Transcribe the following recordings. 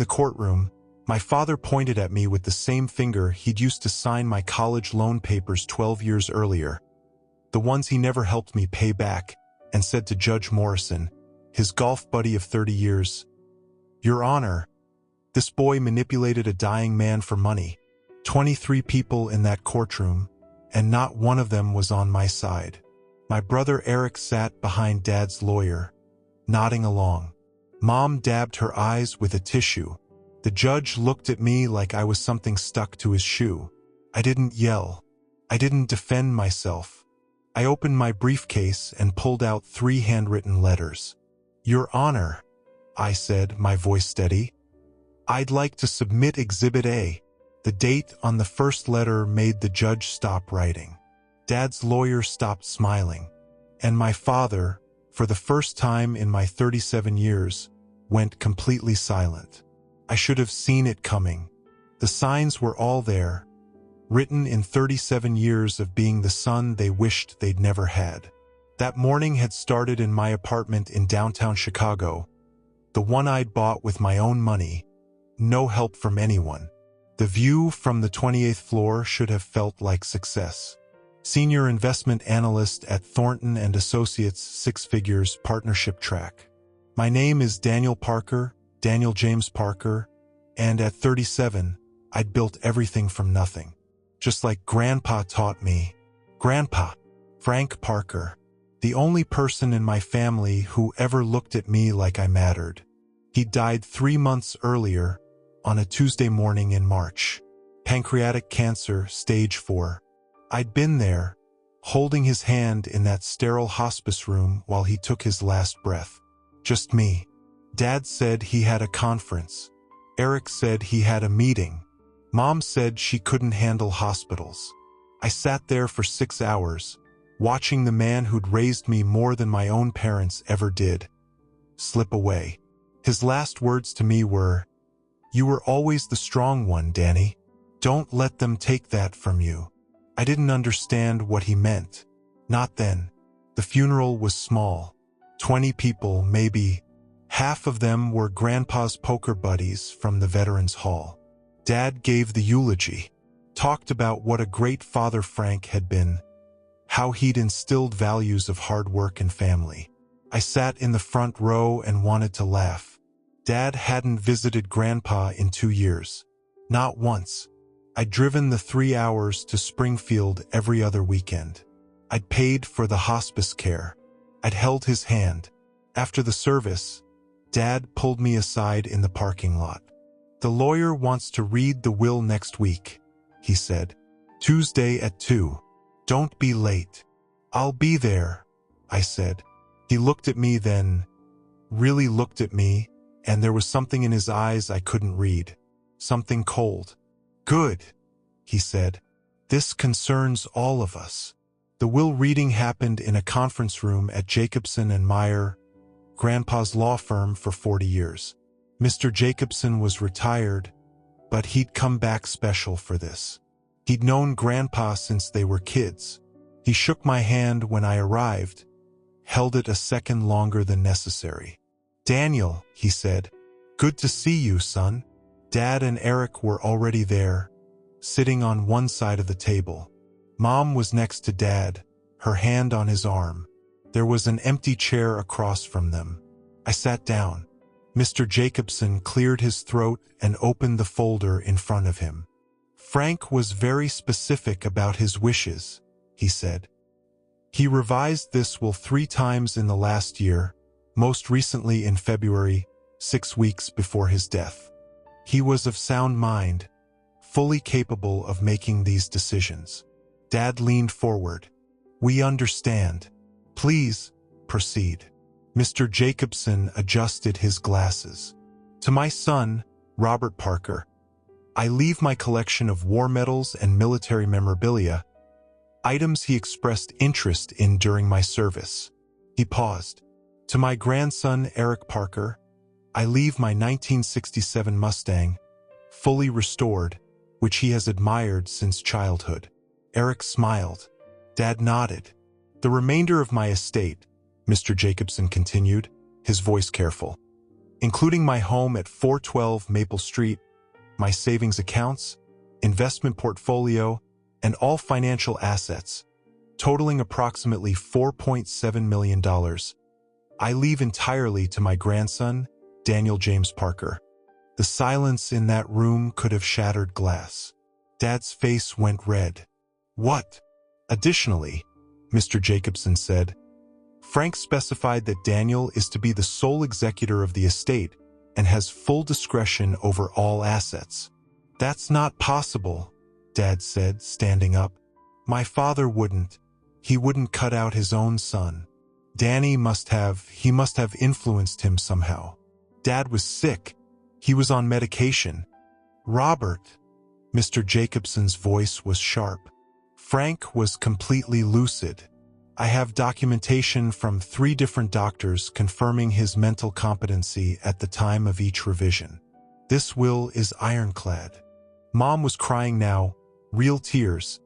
the courtroom, my father pointed at me with the same finger he'd used to sign my college loan papers 12 years earlier, the ones he never helped me pay back, and said to Judge Morrison, his golf buddy of 30 years, "Your Honor, this boy manipulated a dying man for money. 23 people in that courtroom, and not one of them was on my side." My brother Eric sat behind Dad's lawyer, nodding along. Mom dabbed her eyes with a tissue. The judge looked at me like I was something stuck to his shoe. I didn't yell. I didn't defend myself. I opened my briefcase and pulled out 3 handwritten letters. "Your Honor," I said, my voice steady, "I'd like to submit Exhibit A." The date on the first letter made the judge stop writing. Dad's lawyer stopped smiling, and my father, for the first time in my 37 years, went completely silent. I should have seen it coming. The signs were all there, written in 37 years of being the son they wished they'd never had. That morning had started in my apartment in downtown Chicago, the one I'd bought with my own money, no help from anyone. The view from the 28th floor should have felt like success. Senior investment analyst at Thornton & Associates, 6 figures partnership track. My name is Daniel Parker, Daniel James Parker, and at 37, I'd built everything from nothing. Just like Grandpa taught me. Grandpa, Frank Parker, the only person in my family who ever looked at me like I mattered. He died 3 months earlier, on a Tuesday morning in March. Pancreatic cancer, stage 4. I'd been there, holding his hand in that sterile hospice room while he took his last breath. Just me. Dad said he had a conference. Eric said he had a meeting. Mom said she couldn't handle hospitals. I sat there for 6 hours, watching the man who'd raised me more than my own parents ever did slip away. His last words to me were, "You were always the strong one, Danny. Don't let them take that from you." I didn't understand what he meant. Not then. The funeral was small. 20 people, maybe. Half of them were Grandpa's poker buddies from the Veterans Hall. Dad gave the eulogy, talked about what a great father Frank had been, how he'd instilled values of hard work and family. I sat in the front row and wanted to laugh. Dad hadn't visited Grandpa in 2 years. Not once. I'd driven the 3 hours to Springfield every other weekend. I'd paid for the hospice care. I'd held his hand. After the service, Dad pulled me aside in the parking lot. "The lawyer wants to read the will next week," he said. "Tuesday at 2. Don't be late." "I'll be there," I said. He looked at me then, really looked at me, and there was something in his eyes I couldn't read. Something cold. "Good," he said. "This concerns all of us." The will reading happened in a conference room at Jacobson and Meyer, Grandpa's law firm for 40 years. Mr. Jacobson was retired, but he'd come back special for this. He'd known Grandpa since they were kids. He shook my hand when I arrived, held it a second longer than necessary. "Daniel," he said, "good to see you, son." Dad and Eric were already there, sitting on one side of the table. Mom was next to Dad, her hand on his arm. There was an empty chair across from them. I sat down. Mr. Jacobson cleared his throat and opened the folder in front of him. "Frank was very specific about his wishes," he said. "He revised this will 3 times in the last year, most recently in February, 6 weeks before his death. He was of sound mind, fully capable of making these decisions." Dad leaned forward. "We understand. Please, proceed." Mr. Jacobson adjusted his glasses. "To my son, Robert Parker, I leave my collection of war medals and military memorabilia, items he expressed interest in during my service." He paused. "To my grandson, Eric Parker, I leave my 1967 Mustang, fully restored, which he has admired since childhood." Eric smiled. Dad nodded. "The remainder of my estate," Mr. Jacobson continued, his voice careful, including my home at 412 Maple Street, my savings accounts, investment portfolio, and all financial assets, totaling approximately $4.7 million. I leave entirely to my grandson, Daniel James Parker. The silence in that room could have shattered glass. Dad's face went red. What? Additionally, Mr. Jacobson said, Frank specified that Daniel is to be the sole executor of the estate and has full discretion over all assets. That's not possible, Dad said, standing up. My father wouldn't. He wouldn't cut out his own son. Danny must have influenced him somehow. Dad was sick. He was on medication. Robert. Mr. Jacobson's voice was sharp. Frank was completely lucid. I have documentation from 3 different doctors confirming his mental competency at the time of each revision. This will is ironclad. Mom was crying now, real tears,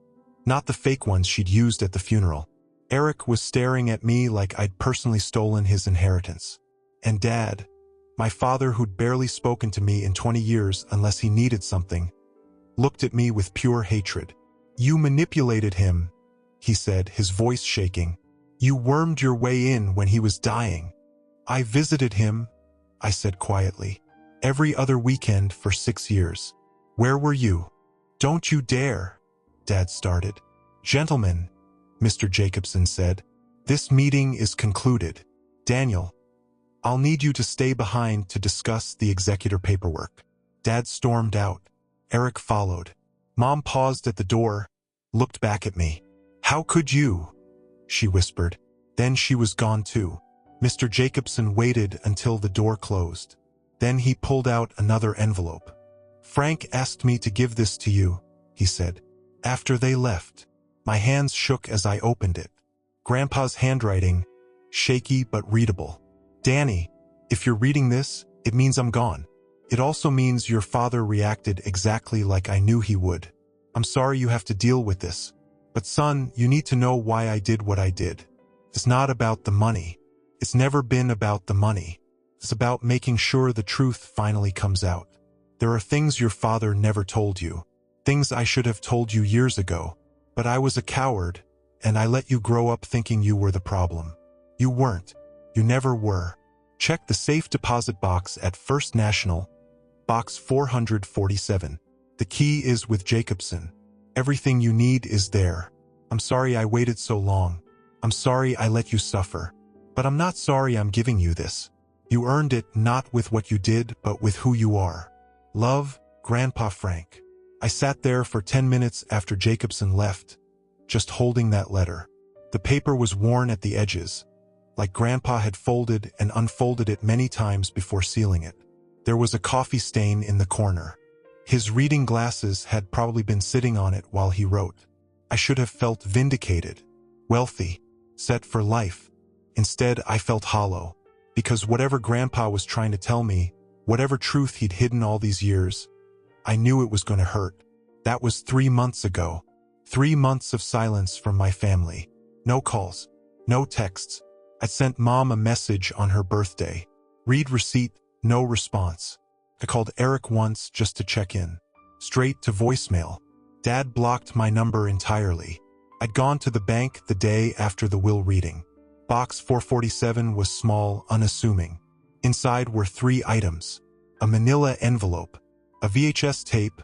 not the fake ones she'd used at the funeral. Eric was staring at me like I'd personally stolen his inheritance. And Dad, my father who'd barely spoken to me in 20 years unless he needed something, looked at me with pure hatred. You manipulated him, he said, his voice shaking. You wormed your way in when he was dying. I visited him, I said quietly, every other weekend for 6 years. Where were you? Don't you dare, Dad started. Gentlemen, Mr. Jacobson said, this meeting is concluded. Daniel, I'll need you to stay behind to discuss the executor paperwork. Dad stormed out. Eric followed. Mom paused at the door, looked back at me. How could you? She whispered. Then she was gone too. Mr. Jacobson waited until the door closed. Then he pulled out another envelope. Frank asked me to give this to you, he said. After they left, my hands shook as I opened it. Grandpa's handwriting, shaky but readable. Danny, if you're reading this, it means I'm gone. It also means your father reacted exactly like I knew he would. I'm sorry you have to deal with this. But son, you need to know why I did what I did. It's not about the money. It's never been about the money. It's about making sure the truth finally comes out. There are things your father never told you. Things I should have told you years ago. But I was a coward, and I let you grow up thinking you were the problem. You weren't. You never were. Check the safe deposit box at First National, box 447. The key is with Jacobson. Everything you need is there. I'm sorry I waited so long. I'm sorry I let you suffer. But I'm not sorry I'm giving you this. You earned it not with what you did, but with who you are. Love, Grandpa Frank. I sat there for 10 minutes after Jacobson left, just holding that letter. The paper was worn at the edges, like Grandpa had folded and unfolded it many times before sealing it. There was a coffee stain in the corner. His reading glasses had probably been sitting on it while he wrote. I should have felt vindicated, wealthy, set for life. Instead, I felt hollow, because whatever Grandpa was trying to tell me, whatever truth he'd hidden all these years, I knew it was going to hurt. That was 3 months ago. 3 months of silence from my family. No calls, no texts. I sent Mom a message on her birthday. Read receipt, no response. I called Eric once just to check in. Straight to voicemail. Dad blocked my number entirely. I'd gone to the bank the day after the will reading. Box 447 was small, unassuming. Inside were 3 items. A manila envelope, a VHS tape,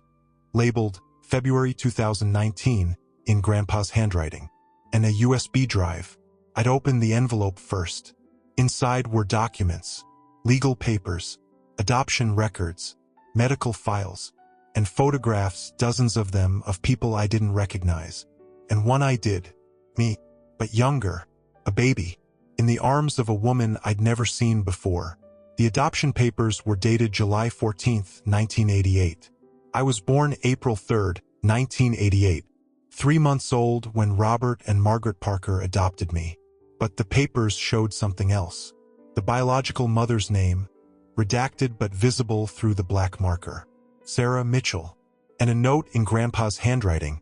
labeled February 2019 in Grandpa's handwriting, and a USB drive. I'd opened the envelope first. Inside were documents, legal papers, adoption records, medical files, and photographs, dozens of them, of people I didn't recognize. And one I did. Me, but younger, a baby, in the arms of a woman I'd never seen before. The adoption papers were dated July 14, 1988. I was born April 3, 1988, 3 months old when Robert and Margaret Parker adopted me. But the papers showed something else. The biological mother's name, redacted but visible through the black marker. Sarah Mitchell. And a note in Grandpa's handwriting.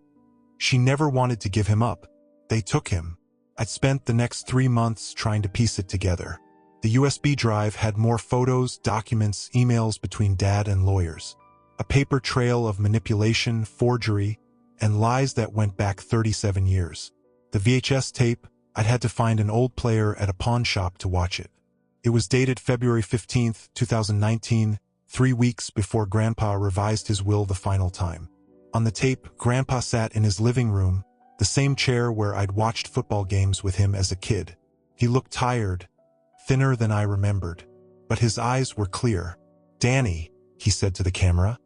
She never wanted to give him up. They took him. I'd spent the next 3 months trying to piece it together. The USB drive had more photos, documents, emails between Dad and lawyers. A paper trail of manipulation, forgery, and lies that went back 37 years. The VHS tape, I'd had to find an old player at a pawn shop to watch it. It was dated February 15, 2019, 3 weeks before Grandpa revised his will the final time. On the tape, Grandpa sat in his living room, the same chair where I'd watched football games with him as a kid. He looked tired, thinner than I remembered, but his eyes were clear. "Danny," he said to the camera,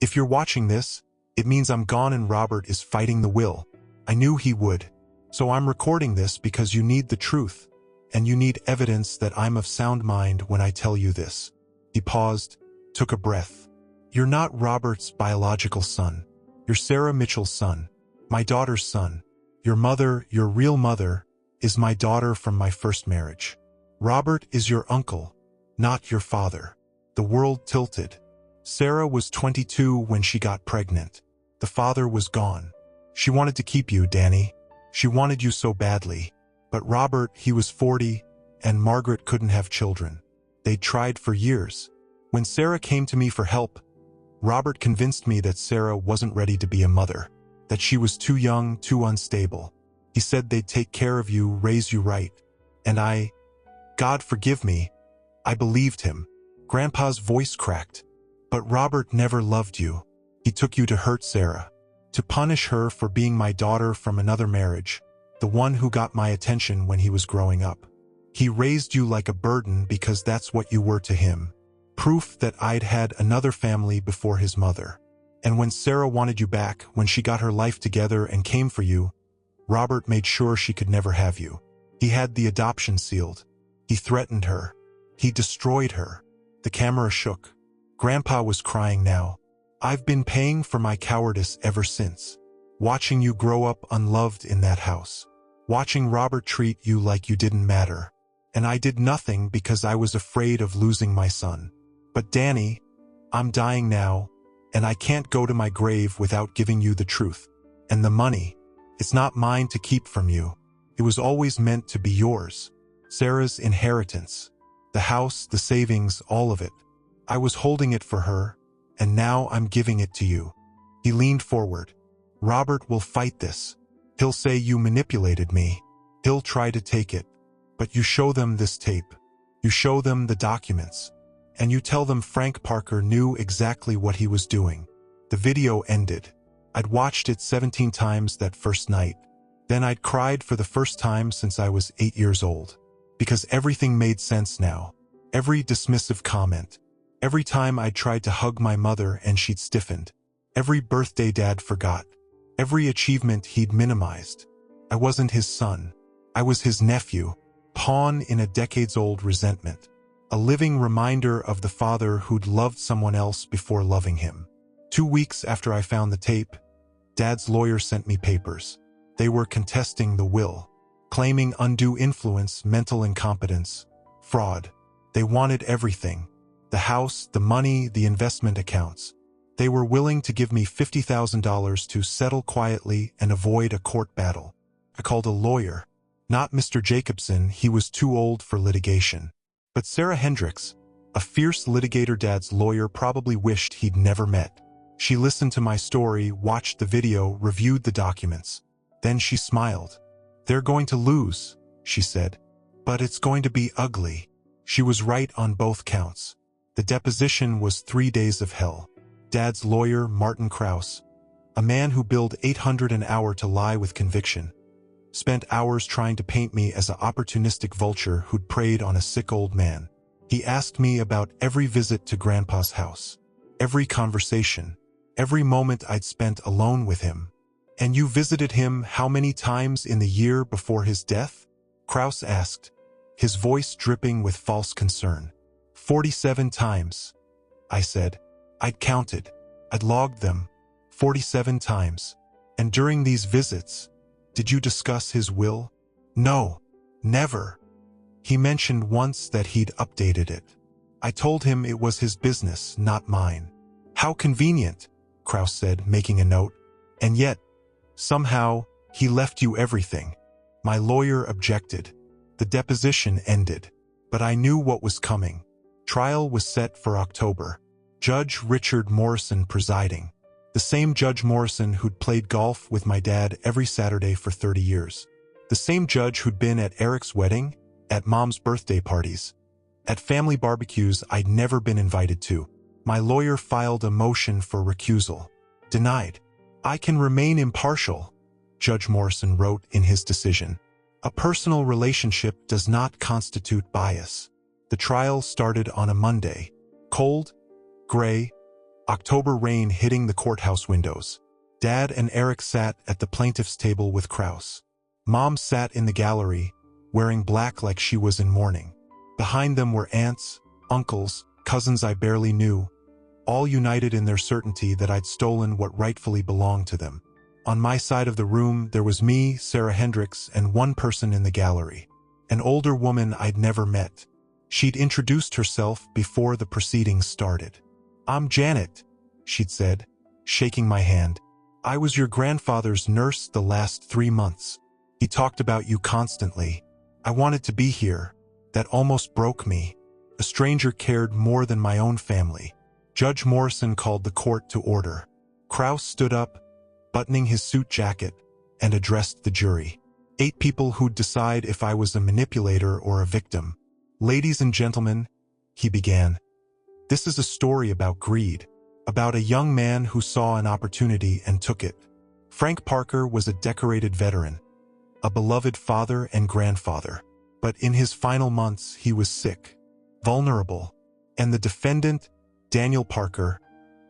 "if you're watching this, it means I'm gone and Robert is fighting the will. I knew he would. So I'm recording this because you need the truth, and you need evidence that I'm of sound mind when I tell you this." He paused, took a breath. "You're not Robert's biological son. You're Sarah Mitchell's son, my daughter's son. Your mother, your real mother, is my daughter from my first marriage. Robert is your uncle, not your father." The world tilted. Sarah was 22 when she got pregnant. The father was gone. She wanted to keep you, Danny. She wanted you so badly. But Robert, he was 40, and Margaret couldn't have children. They'd tried for years. When Sarah came to me for help, Robert convinced me that Sarah wasn't ready to be a mother, that she was too young, too unstable. He said they'd take care of you, raise you right. And God forgive me, I believed him. Grandpa's voice cracked. "But Robert never loved you. He took you to hurt Sarah, to punish her for being my daughter from another marriage, the one who got my attention when he was growing up. He raised you like a burden because that's what you were to him. Proof that I'd had another family before his mother. And when Sarah wanted you back, when she got her life together and came for you, Robert made sure she could never have you. He had the adoption sealed. He threatened her. He destroyed her." The camera shook. Grandpa was crying now. "I've been paying for my cowardice ever since. Watching you grow up unloved in that house. Watching Robert treat you like you didn't matter. And I did nothing because I was afraid of losing my son. But Danny, I'm dying now, and I can't go to my grave without giving you the truth. And the money, it's not mine to keep from you. It was always meant to be yours. Sarah's inheritance. The house, the savings, all of it. I was holding it for her, and now I'm giving it to you." He leaned forward. "Robert will fight this. He'll say you manipulated me. He'll try to take it. But you show them this tape. You show them the documents. And you tell them Frank Parker knew exactly what he was doing." The video ended. I'd watched it 17 times that first night. Then I'd cried for the first time since I was 8 years old. Because everything made sense now. Every dismissive comment. Every time I tried to hug my mother and she'd stiffened. Every birthday Dad forgot. Every achievement he'd minimized. I wasn't his son. I was his nephew. Pawn in a decades-old resentment. A living reminder of the father who'd loved someone else before loving him. 2 weeks after I found the tape, Dad's lawyer sent me papers. They were contesting the will. Claiming undue influence, mental incompetence, fraud. They wanted everything. The house, the money, the investment accounts. They were willing to give me $50,000 to settle quietly and avoid a court battle. I called a lawyer. Not Mr. Jacobson, he was too old for litigation. But Sarah Hendricks, a fierce litigator Dad's lawyer probably wished he'd never met. She listened to my story, watched the video, reviewed the documents. Then she smiled. "They're going to lose," she said. "But it's going to be ugly." She was right on both counts. The deposition was 3 days of hell. Dad's lawyer, Martin Krause, a man who billed $800 an hour to lie with conviction, spent hours trying to paint me as an opportunistic vulture who'd preyed on a sick old man. He asked me about every visit to Grandpa's house, every conversation, every moment I'd spent alone with him. "And you visited him how many times in the year before his death?" Krause asked, his voice dripping with false concern. 47 times, I said. I'd counted. I'd logged them. 47 times. "And during these visits, did you discuss his will?" "No, never. He mentioned once that he'd updated it. I told him it was his business, not mine." "How convenient," Krause said, making a note. "And yet, somehow, he left you everything." My lawyer objected. The deposition ended. But I knew what was coming. Trial was set for October. Judge Richard Morrison presiding. The same Judge Morrison who'd played golf with my dad every Saturday for 30 years. The same judge who'd been at Eric's wedding, at Mom's birthday parties, at family barbecues I'd never been invited to. My lawyer filed a motion for recusal. Denied. I can remain impartial, Judge Morrison wrote in his decision. A personal relationship does not constitute bias. The trial started on a Monday. Cold, gray, October rain hitting the courthouse windows. Dad and Eric sat at the plaintiff's table with Kraus. Mom sat in the gallery, wearing black like she was in mourning. Behind them were aunts, uncles, cousins I barely knew, all united in their certainty that I'd stolen what rightfully belonged to them. On my side of the room, there was me, Sarah Hendricks, and one person in the gallery. An older woman I'd never met. She'd introduced herself before the proceedings started. "I'm Janet," she'd said, shaking my hand. "I was your grandfather's nurse the last 3 months. He talked about you constantly. I wanted to be here. That almost broke me. A stranger cared more than my own family." Judge Morrison called the court to order. Kraus stood up, buttoning his suit jacket, and addressed the jury. 8 people who'd decide if I was a manipulator or a victim. "Ladies and gentlemen," he began, "this is a story about greed, about a young man who saw an opportunity and took it. Frank Parker was a decorated veteran, a beloved father and grandfather. But in his final months, he was sick, vulnerable, and the defendant, Daniel Parker,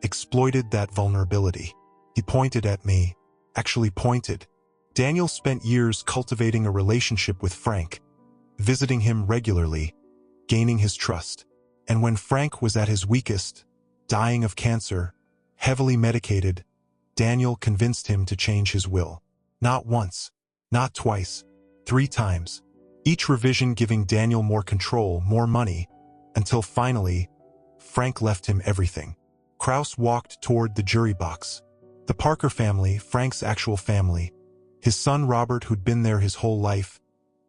exploited that vulnerability." He pointed at me, actually pointed. Daniel spent years cultivating a relationship with Frank, visiting him regularly, gaining his trust. And when Frank was at his weakest, dying of cancer, heavily medicated, Daniel convinced him to change his will. Not once, not twice, 3 times. Each revision giving Daniel more control, more money, until finally, Frank left him everything. Kraus walked toward the jury box. The Parker family, Frank's actual family, his son Robert who'd been there his whole life,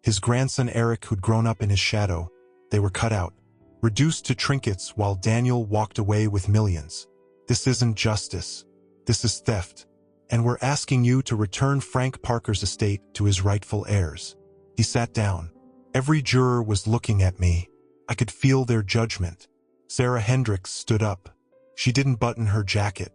his grandson Eric who'd grown up in his shadow, they were cut out, reduced to trinkets while Daniel walked away with millions. "This isn't justice. This is theft. And we're asking you to return Frank Parker's estate to his rightful heirs." He sat down. Every juror was looking at me. I could feel their judgment. Sarah Hendricks stood up. She didn't button her jacket.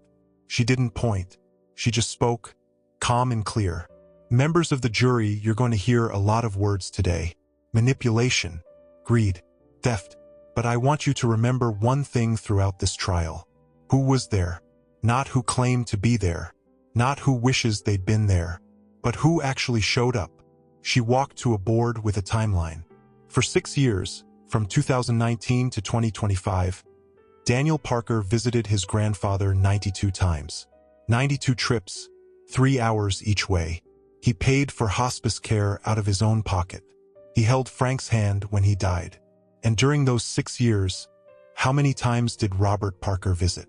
She didn't point. She just spoke, calm and clear. "Members of the jury, you're going to hear a lot of words today. Manipulation, greed, theft. But I want you to remember one thing throughout this trial. Who was there? Not who claimed to be there. Not who wishes they'd been there. But who actually showed up." She walked to a board with a timeline. For 6 years, from 2019 to 2025, Daniel Parker visited his grandfather 92 times. 92 trips, 3 hours each way. He paid for hospice care out of his own pocket. He held Frank's hand when he died. And during those 6 years, how many times did Robert Parker visit?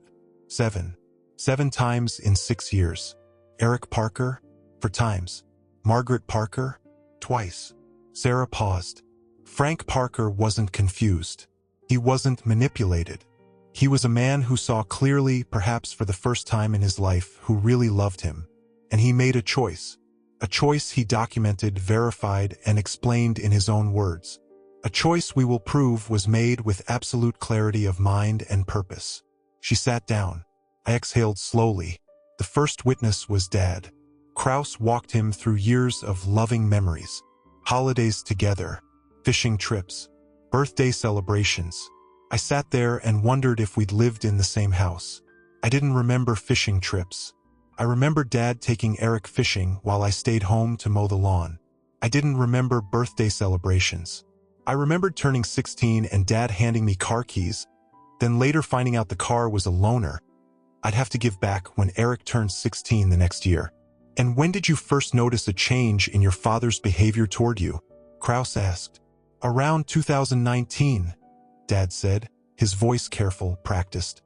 7. 7 times in 6 years. Eric Parker? 4 times. Margaret Parker? Twice. Sarah paused. Frank Parker wasn't confused. He wasn't manipulated. He was a man who saw clearly, perhaps for the first time in his life, who really loved him. And he made a choice. A choice he documented, verified, and explained in his own words. A choice we will prove was made with absolute clarity of mind and purpose. She sat down. I exhaled slowly. The first witness was Dad. Kraus walked him through years of loving memories. Holidays together, fishing trips, birthday celebrations. I sat there and wondered if we'd lived in the same house. I didn't remember fishing trips. I remember Dad taking Eric fishing while I stayed home to mow the lawn. I didn't remember birthday celebrations. I remembered turning 16 and Dad handing me car keys, then later finding out the car was a loaner I'd have to give back when Eric turned 16 the next year. "And when did you first notice a change in your father's behavior toward you?" Kraus asked. "Around 2019, Dad said, his voice careful, practiced.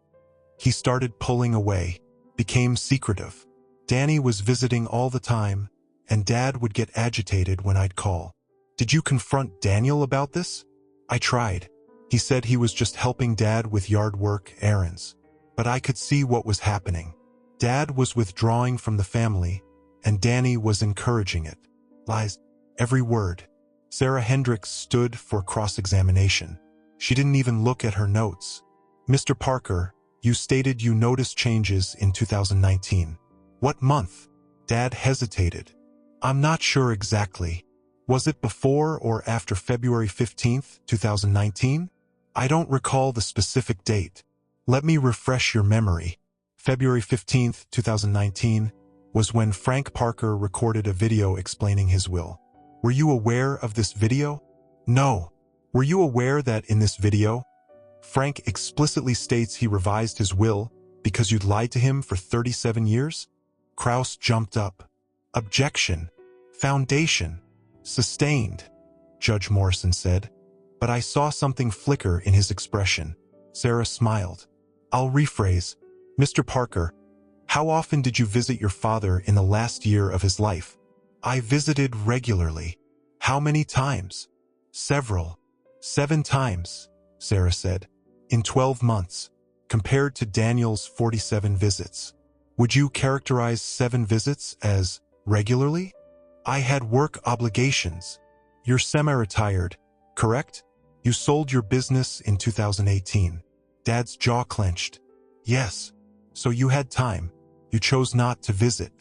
He started pulling away, became secretive. Danny was visiting all the time, and Dad would get agitated when I'd call. Did you confront Daniel about this?" I tried. He said he was just helping Dad with yard work, errands. But I could see what was happening. Dad was withdrawing from the family, and Danny was encouraging it. Lies. Every word. Sarah Hendricks stood for cross-examination. She didn't even look at her notes. Mr. Parker, you stated you noticed changes in 2019. What month? Dad hesitated. I'm not sure exactly. Was it before or after February 15th, 2019? I don't recall the specific date. Let me refresh your memory. February 15th, 2019 was when Frank Parker recorded a video explaining his will. Were you aware of this video? No. Were you aware that in this video, Frank explicitly states he revised his will because you'd lied to him for 37 years? Kraus jumped up. Objection. Foundation. Sustained, Judge Morrison said. But I saw something flicker in his expression. Sarah smiled. I'll rephrase. Mr. Parker, how often did you visit your father in the last year of his life? I visited regularly. How many times? Several. 7 times, Sarah said. In 12 months, compared to Daniel's 47 visits. Would you characterize 7 visits as regularly? I had work obligations. You're semi-retired, correct? You sold your business in 2018. Dad's jaw clenched. Yes. So you had time. You chose not to visit.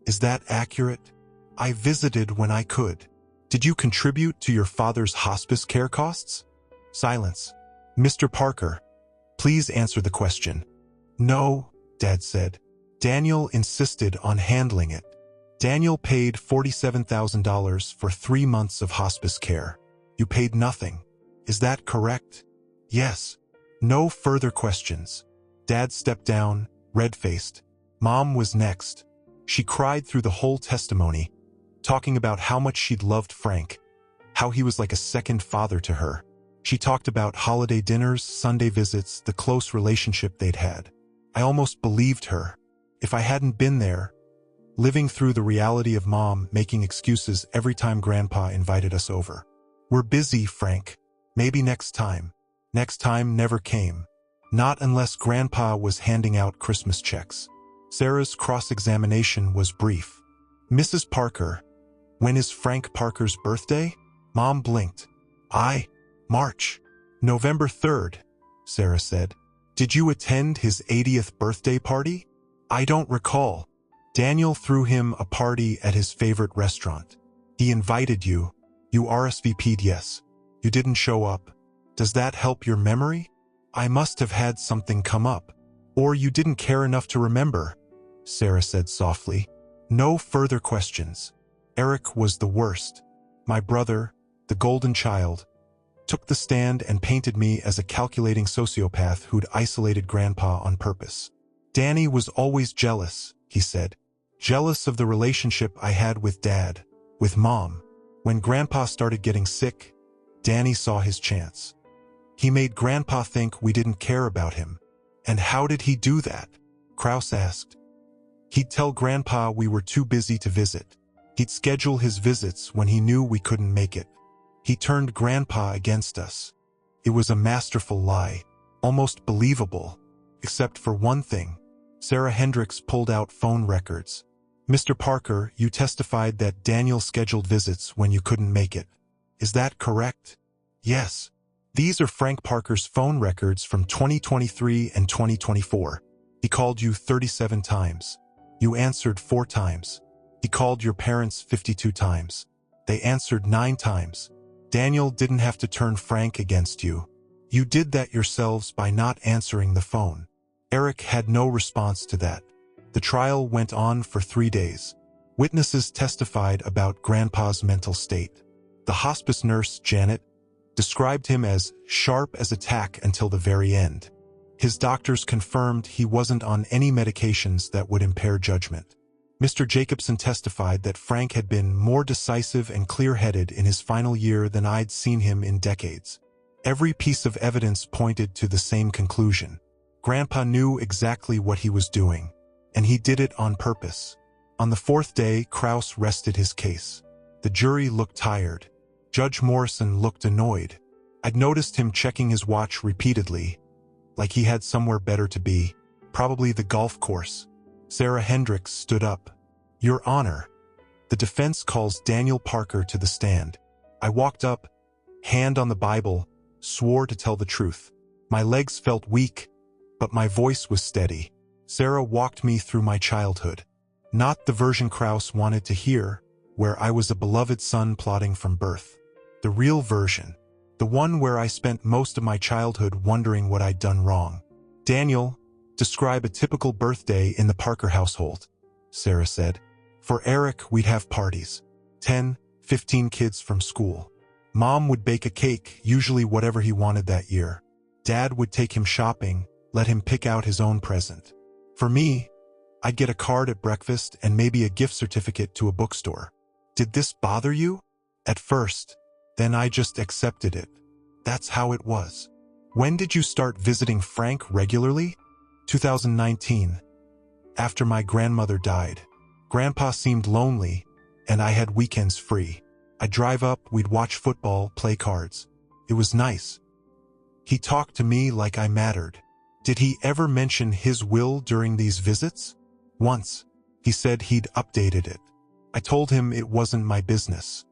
Is that accurate? I visited when I could. Did you contribute to your father's hospice care costs? Silence. Mr. Parker, please answer the question. No, Dad said. Daniel insisted on handling it. Daniel paid $47,000 for 3 months of hospice care. You paid nothing. Is that correct? Yes. No further questions. Dad stepped down, red-faced. Mom was next. She cried through the whole testimony, talking about how much she'd loved Frank, how he was like a second father to her. She talked about holiday dinners, Sunday visits, the close relationship they'd had. I almost believed her. If I hadn't been there, living through the reality of Mom making excuses every time Grandpa invited us over. We're busy, Frank. Maybe next time. Next time never came. Not unless Grandpa was handing out Christmas checks. Sarah's cross-examination was brief. Mrs. Parker, when is Frank Parker's birthday? Mom blinked. March. November 3rd, Sarah said. Did you attend his 80th birthday party? I don't recall. Daniel threw him a party at his favorite restaurant. He invited you. You RSVP'd yes. You didn't show up. Does that help your memory? I must have had something come up. Or you didn't care enough to remember, Sarah said softly. No further questions. Eric was the worst. My brother, the golden child, took the stand and painted me as a calculating sociopath who'd isolated Grandpa on purpose. Danny was always jealous, he said. Jealous of the relationship I had with Dad, with Mom. When Grandpa started getting sick, Danny saw his chance. He made Grandpa think we didn't care about him. And how did he do that? Kraus asked. He'd tell Grandpa we were too busy to visit. He'd schedule his visits when he knew we couldn't make it. He turned Grandpa against us. It was a masterful lie, almost believable, except for one thing. Sarah Hendricks pulled out phone records. Mr. Parker, you testified that Daniel scheduled visits when you couldn't make it. Is that correct? Yes. These are Frank Parker's phone records from 2023 and 2024. He called you 37 times. You answered 4 times. He called your parents 52 times. They answered 9 times. Daniel didn't have to turn Frank against you. You did that yourselves by not answering the phone. Eric had no response to that. The trial went on for 3 days. Witnesses testified about Grandpa's mental state. The hospice nurse, Janet, described him as sharp as a tack until the very end. His doctors confirmed he wasn't on any medications that would impair judgment. Mr. Jacobson testified that Frank had been more decisive and clear-headed in his final year than I'd seen him in decades. Every piece of evidence pointed to the same conclusion. Grandpa knew exactly what he was doing, and he did it on purpose. On the 4th day, Kraus rested his case. The jury looked tired. Judge Morrison looked annoyed. I'd noticed him checking his watch repeatedly, like he had somewhere better to be, probably the golf course. Sarah Hendricks stood up. Your Honor, the defense calls Daniel Parker to the stand. I walked up, hand on the Bible, swore to tell the truth. My legs felt weak, but my voice was steady. Sarah walked me through my childhood. Not the version Krauss wanted to hear, where I was a beloved son plotting from birth. The real version. The one where I spent most of my childhood wondering what I'd done wrong. Daniel, describe a typical birthday in the Parker household, Sarah said. For Eric, we'd have parties. 10, 15 kids from school. Mom would bake a cake, usually whatever he wanted that year. Dad would take him shopping, let him pick out his own present. For me, I'd get a card at breakfast and maybe a gift certificate to a bookstore. Did this bother you? At first. Then I just accepted it. That's how it was. When did you start visiting Frank regularly? 2019. After my grandmother died. Grandpa seemed lonely, and I had weekends free. I'd drive up, we'd watch football, play cards. It was nice. He talked to me like I mattered. Did he ever mention his will during these visits? Once. He said he'd updated it. I told him it wasn't my business.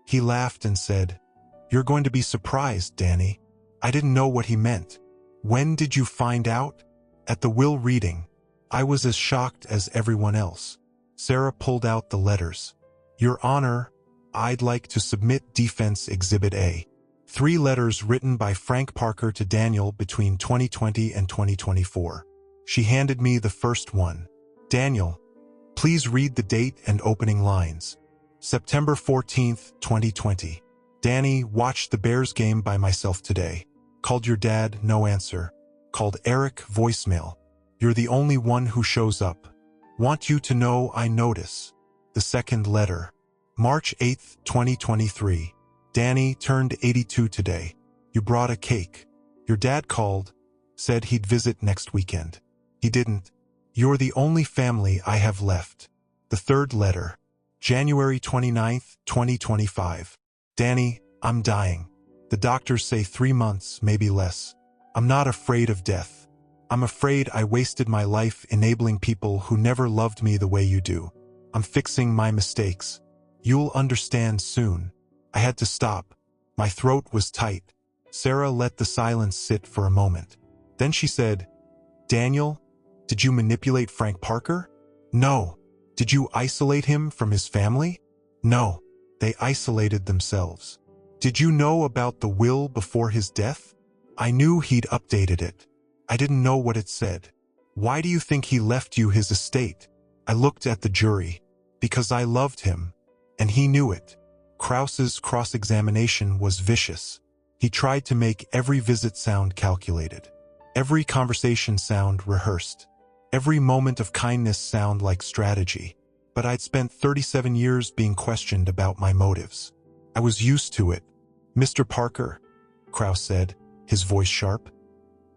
He laughed and said, You're going to be surprised, Danny. I didn't know what he meant. When did you find out? At the will reading. I was as shocked as everyone else. Sarah pulled out the letters. Your Honor, I'd like to submit Defense Exhibit A. 3 letters written by Frank Parker to Daniel between 2020 and 2024. She handed me the first one. Daniel, please read the date and opening lines. September 14th, 2020. Danny, watched the Bears game by myself today. Called your dad, no answer. Called Eric, voicemail. You're the only one who shows up. Want you to know I notice. The second letter. March 8th, 2023. Danny turned 82 today. You brought a cake. Your dad called, said he'd visit next weekend. He didn't. You're the only family I have left. The third letter. January 29th, 2025. Danny, I'm dying. The doctors say 3 months, maybe less. I'm not afraid of death. I'm afraid I wasted my life enabling people who never loved me the way you do. I'm fixing my mistakes. You'll understand soon. I had to stop. My throat was tight. Sarah let the silence sit for a moment. Then she said, Daniel, did you manipulate Frank Parker? No. Did you isolate him from his family? No. They isolated themselves. Did you know about the will before his death? I knew he'd updated it. I didn't know what it said. Why do you think he left you his estate? I looked at the jury. Because I loved him. And he knew it. Krauss's cross-examination was vicious. He tried to make every visit sound calculated. Every conversation sound rehearsed. Every moment of kindness sound like strategy. But I'd spent 37 years being questioned about my motives. I was used to it. Mr. Parker, Krauss said, his voice sharp.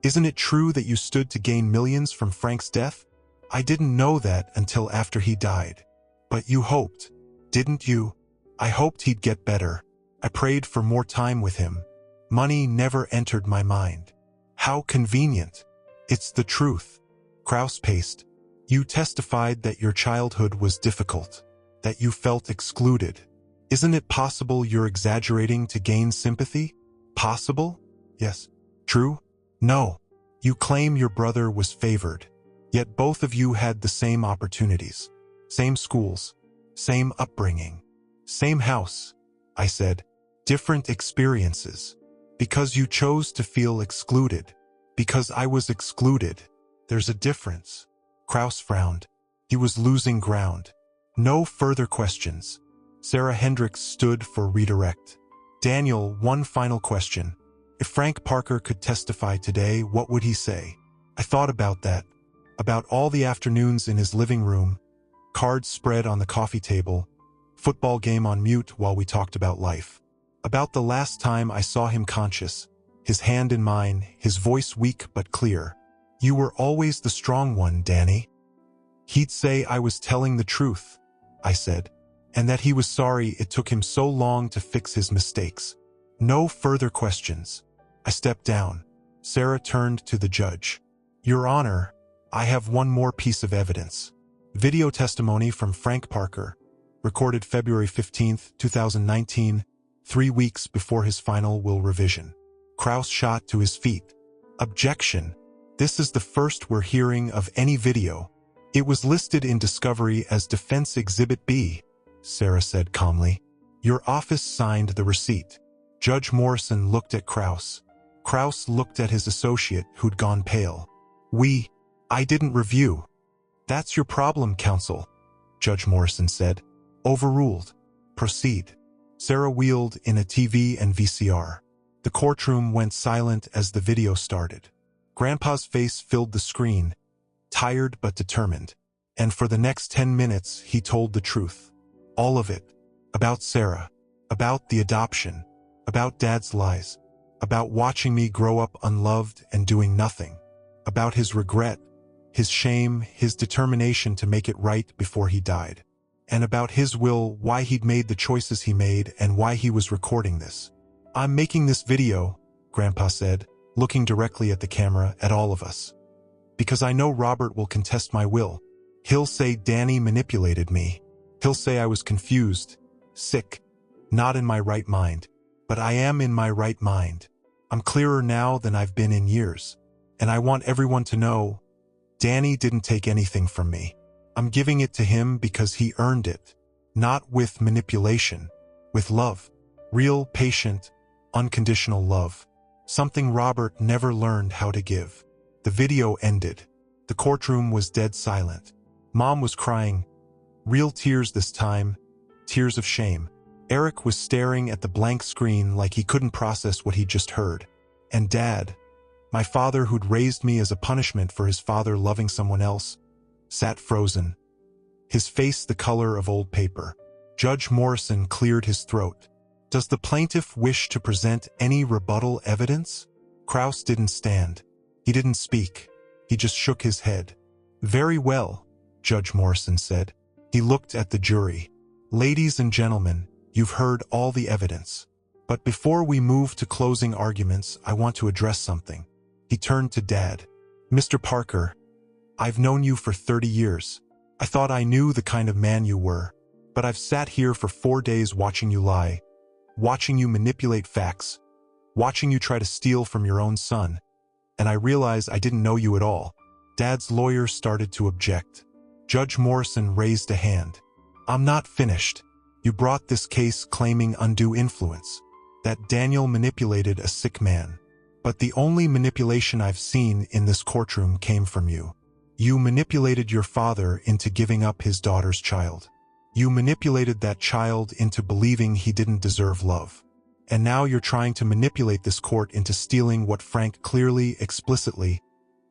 Isn't it true that you stood to gain millions from Frank's death? I didn't know that until after he died. But you hoped, didn't you? I hoped he'd get better. I prayed for more time with him. Money never entered my mind. How convenient. It's the truth. Krauss paced. You testified that your childhood was difficult, that you felt excluded. Isn't it possible you're exaggerating to gain sympathy? Possible? Yes. True? No. You claim your brother was favored, yet both of you had the same opportunities, same schools, same upbringing, same house. I said, different experiences. Because you chose to feel excluded. Because I was excluded. There's a difference. Krauss frowned. He was losing ground. No further questions. Sarah Hendricks stood for redirect. Daniel, one final question. If Frank Parker could testify today, what would he say? I thought about that. About all the afternoons in his living room, cards spread on the coffee table, football game on mute while we talked about life. About the last time I saw him conscious, his hand in mine, his voice weak but clear. You were always the strong one, Danny. He'd say I was telling the truth, I said, and that he was sorry it took him so long to fix his mistakes. No further questions. I stepped down. Sarah turned to the judge. Your Honor, I have one more piece of evidence. Video testimony from Frank Parker, recorded February 15, 2019, 3 weeks before his final will revision. Kraus shot to his feet. Objection. This is the first we're hearing of any video. It was listed in discovery as Defense Exhibit B, Sarah said calmly. Your office signed the receipt. Judge Morrison looked at Kraus. Kraus looked at his associate, who'd gone pale. I didn't review. That's your problem, counsel, Judge Morrison said. Overruled. Proceed. Sarah wheeled in a TV and VCR. The courtroom went silent as the video started. Grandpa's face filled the screen, tired but determined. And for the next 10 minutes, he told the truth. All of it. About Sarah. About the adoption. About Dad's lies. About watching me grow up unloved and doing nothing. About his regret, his shame, his determination to make it right before he died. And about his will, why he'd made the choices he made, and why he was recording this. I'm making this video, Grandpa said, looking directly at the camera, at all of us. Because I know Robert will contest my will. He'll say Danny manipulated me. He'll say I was confused, sick, not in my right mind. But I am in my right mind. I'm clearer now than I've been in years. And I want everyone to know, Danny didn't take anything from me. I'm giving it to him because he earned it. Not with manipulation. With love. Real, patient, unconditional love. Something Robert never learned how to give. The video ended. The courtroom was dead silent. Mom was crying. Real tears this time. Tears of shame. Eric was staring at the blank screen like he couldn't process what he'd just heard. And Dad, my father who'd raised me as a punishment for his father loving someone else, sat frozen. His face the color of old paper. Judge Morrison cleared his throat. Does the plaintiff wish to present any rebuttal evidence? Kraus didn't stand. He didn't speak. He just shook his head. Very well, Judge Morrison said. He looked at the jury. Ladies and gentlemen, you've heard all the evidence. But before we move to closing arguments, I want to address something. He turned to Dad. Mr. Parker, I've known you for 30 years. I thought I knew the kind of man you were. But I've sat here for 4 days watching you lie, watching you manipulate facts, watching you try to steal from your own son. And I realize I didn't know you at all. Dad's lawyer started to object. Judge Morrison raised a hand. I'm not finished. You brought this case claiming undue influence, that Daniel manipulated a sick man. But the only manipulation I've seen in this courtroom came from you. You manipulated your father into giving up his daughter's child. You manipulated that child into believing he didn't deserve love. And now you're trying to manipulate this court into stealing what Frank clearly, explicitly,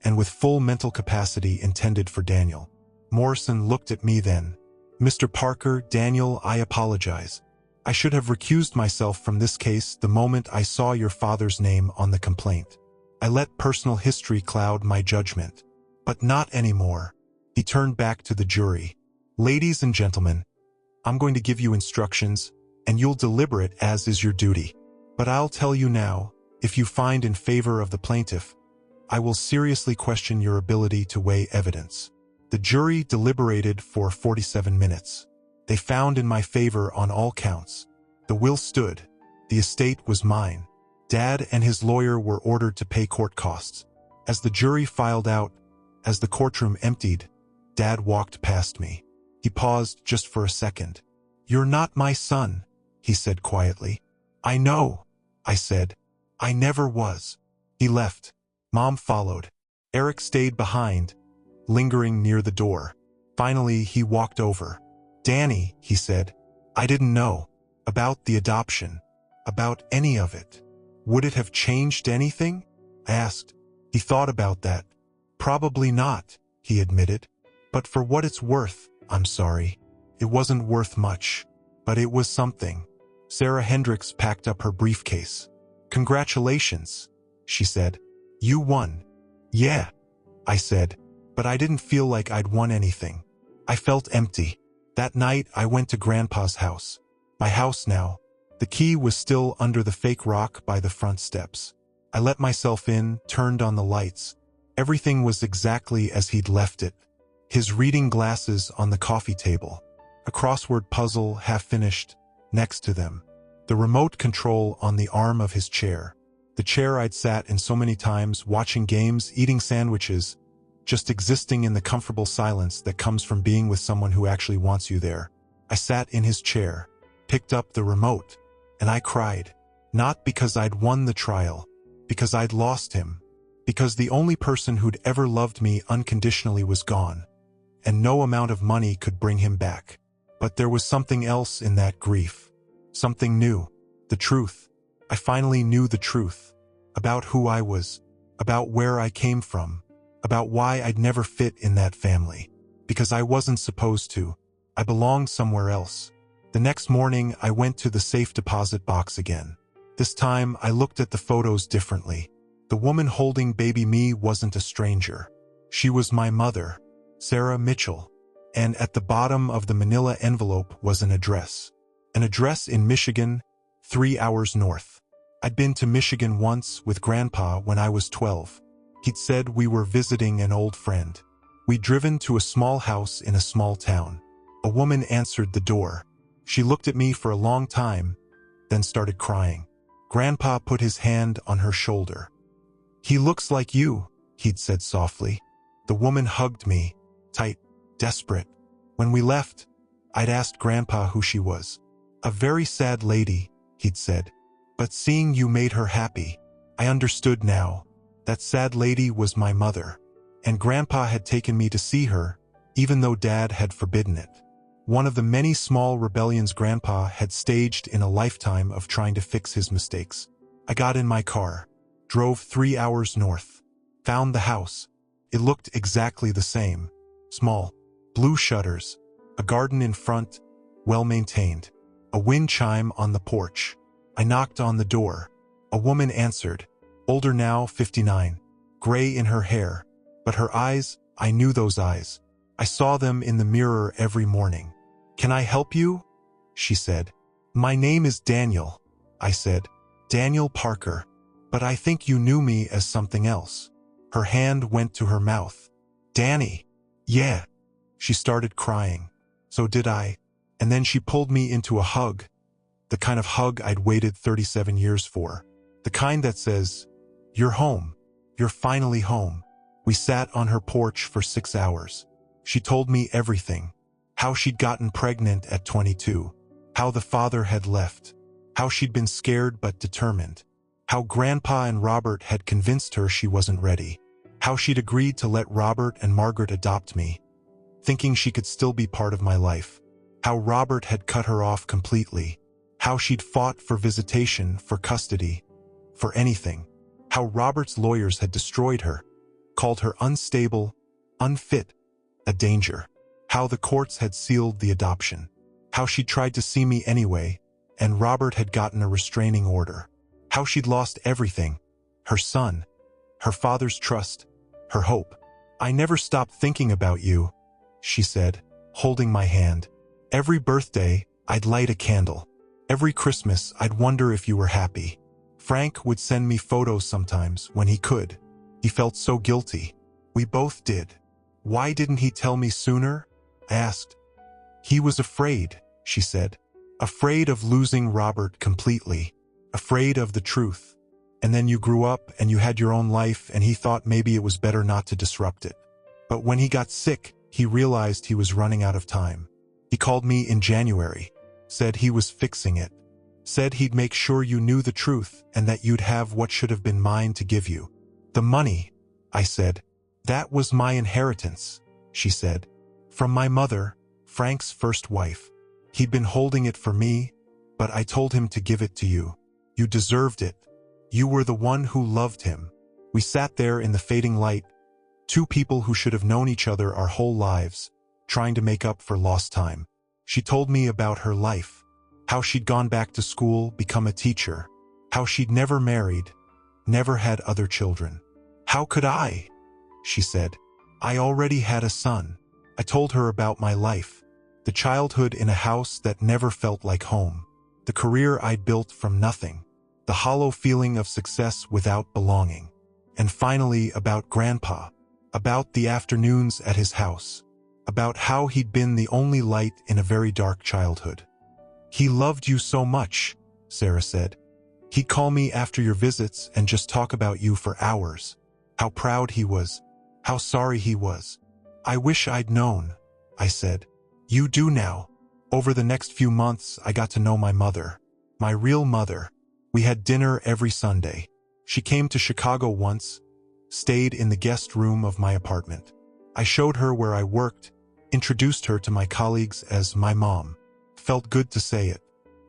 and with full mental capacity intended for Daniel. Morrison looked at me then. Mr. Parker, Daniel, I apologize. I should have recused myself from this case the moment I saw your father's name on the complaint. I let personal history cloud my judgment. But not anymore. He turned back to the jury. Ladies and gentlemen, I'm going to give you instructions, and you'll deliberate as is your duty. But I'll tell you now, if you find in favor of the plaintiff, I will seriously question your ability to weigh evidence. The jury deliberated for 47 minutes. They found in my favor on all counts. The will stood. The estate was mine. Dad and his lawyer were ordered to pay court costs. As the jury filed out, as the courtroom emptied, Dad walked past me. He paused just for a second. You're not my son, he said quietly. I know, I said. I never was. He left. Mom followed. Eric stayed behind, lingering near the door. Finally, he walked over. Danny, he said, I didn't know about the adoption, about any of it. Would it have changed anything? I asked. He thought about that. Probably not, he admitted. But for what it's worth, I'm sorry. It wasn't worth much, but it was something. Sarah Hendricks packed up her briefcase. Congratulations, she said. You won. Yeah, I said, but I didn't feel like I'd won anything. I felt empty. That night, I went to Grandpa's house. My house now. The key was still under the fake rock by the front steps. I let myself in, turned on the lights. Everything was exactly as he'd left it. His reading glasses on the coffee table. A crossword puzzle half finished next to them. The remote control on the arm of his chair. The chair I'd sat in so many times, watching games, eating sandwiches, just existing in the comfortable silence that comes from being with someone who actually wants you there. I sat in his chair, picked up the remote, and I cried. Not because I'd won the trial, because I'd lost him, because the only person who'd ever loved me unconditionally was gone, and no amount of money could bring him back. But there was something else in that grief. Something new. The truth. I finally knew the truth. About who I was. About where I came from. About why I'd never fit in that family. Because I wasn't supposed to. I belonged somewhere else. The next morning, I went to the safe deposit box again. This time, I looked at the photos differently. The woman holding baby me wasn't a stranger. She was my mother, Sarah Mitchell. And at the bottom of the manila envelope was an address. An address in Michigan, 3 hours north. I'd been to Michigan once with Grandpa when I was 12. He'd said we were visiting an old friend. We'd driven to a small house in a small town. A woman answered the door. She looked at me for a long time, then started crying. Grandpa put his hand on her shoulder. "He looks like you," he'd said softly. The woman hugged me, tight, desperate. When we left, I'd asked Grandpa who she was. "A very sad lady," he'd said. "But seeing you made her happy." I understood now. That sad lady was my mother. And Grandpa had taken me to see her, even though Dad had forbidden it. One of the many small rebellions Grandpa had staged in a lifetime of trying to fix his mistakes. I got in my car, drove 3 hours north, found the house. It looked exactly the same. Small, blue shutters, a garden in front, well-maintained, a wind chime on the porch. I knocked on the door. A woman answered, older now, 59, gray in her hair, but her eyes, I knew those eyes. I saw them in the mirror every morning. "Can I help you?" she said. "My name is Daniel," I said. "Daniel Parker. But I think you knew me as something else." Her hand went to her mouth. "Danny." "Yeah." She started crying. So did I. And then she pulled me into a hug. The kind of hug I'd waited 37 years for. The kind that says, "You're home. You're finally home." We sat on her porch for 6 hours. She told me everything. How she'd gotten pregnant at 22. How the father had left. How she'd been scared but determined. How Grandpa and Robert had convinced her she wasn't ready. How she'd agreed to let Robert and Margaret adopt me, thinking she could still be part of my life. How Robert had cut her off completely. How she'd fought for visitation, for custody, for anything. How Robert's lawyers had destroyed her, called her unstable, unfit, a danger. How the courts had sealed the adoption. How she tried to see me anyway, and Robert had gotten a restraining order. How she'd lost everything. Her son, her father's trust, her hope. "I never stopped thinking about you," she said, holding my hand. "Every birthday, I'd light a candle. Every Christmas, I'd wonder if you were happy." Frank would send me photos sometimes when he could. He felt so guilty. We both did. "Why didn't he tell me sooner?" I asked. "He was afraid," she said. "Afraid of losing Robert completely. Afraid of the truth. And then you grew up and you had your own life and he thought maybe it was better not to disrupt it. But when he got sick, he realized he was running out of time. He called me in January, said he was fixing it, said he'd make sure you knew the truth and that you'd have what should have been mine to give you." "The money," I said. "That was my inheritance," she said. "From my mother, Frank's first wife. He'd been holding it for me, but I told him to give it to you. You deserved it. You were the one who loved him." We sat there in the fading light, two people who should have known each other our whole lives, trying to make up for lost time. She told me about her life, how she'd gone back to school, become a teacher, how she'd never married, never had other children. "How could I?" she said. "I already had a son." I told her about my life, the childhood in a house that never felt like home, the career I'd built from nothing, the hollow feeling of success without belonging. And finally, about Grandpa, about the afternoons at his house, about how he'd been the only light in a very dark childhood. "He loved you so much," Sarah said. "He'd call me after your visits and just talk about you for hours. How proud he was, how sorry he was." "I wish I'd known," I said. "You do now." Over the next few months, I got to know my mother, my real mother. We had dinner every Sunday. She came to Chicago once, stayed in the guest room of my apartment. I showed her where I worked, introduced her to my colleagues as my mom. Felt good to say it.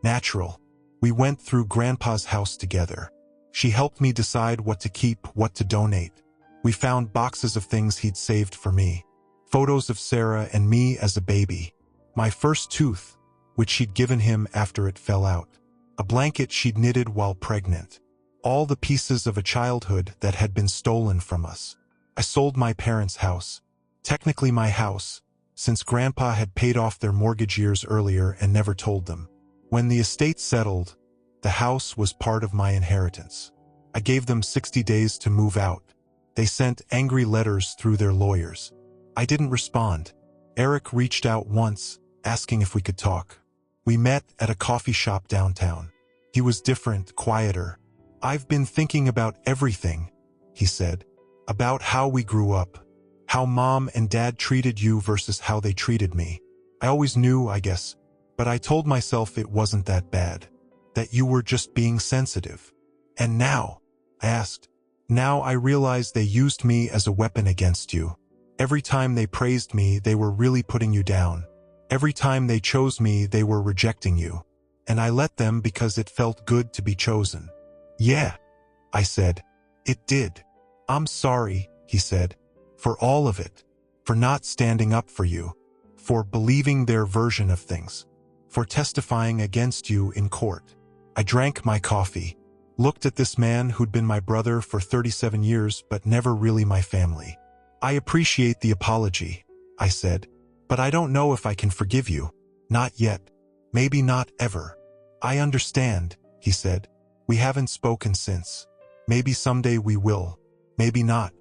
Natural. We went through Grandpa's house together. She helped me decide what to keep, what to donate. We found boxes of things he'd saved for me. Photos of Sarah and me as a baby. My first tooth, which she'd given him after it fell out. A blanket she'd knitted while pregnant. All the pieces of a childhood that had been stolen from us. I sold my parents' house. Technically my house, since Grandpa had paid off their mortgage years earlier and never told them. When the estate settled, the house was part of my inheritance. I gave them 60 days to move out. They sent angry letters through their lawyers. I didn't respond. Eric reached out once, asking if we could talk. We met at a coffee shop downtown. He was different, quieter. "I've been thinking about everything," he said. "About how we grew up. How Mom and Dad treated you versus how they treated me. I always knew, I guess, but I told myself it wasn't that bad. That you were just being sensitive. And now," I asked, "now I realize they used me as a weapon against you. Every time they praised me, they were really putting you down. Every time they chose me, they were rejecting you. And I let them because it felt good to be chosen." "Yeah," I said. "It did. I'm sorry," he said, "for all of it. For not standing up for you. For believing their version of things. For testifying against you in court." I drank my coffee. Looked at this man who'd been my brother for 37 years but never really my family. "I appreciate the apology," I said, "but I don't know if I can forgive you. Not yet. Maybe not ever." "I understand," he said. "We haven't spoken since. Maybe someday we will. Maybe not.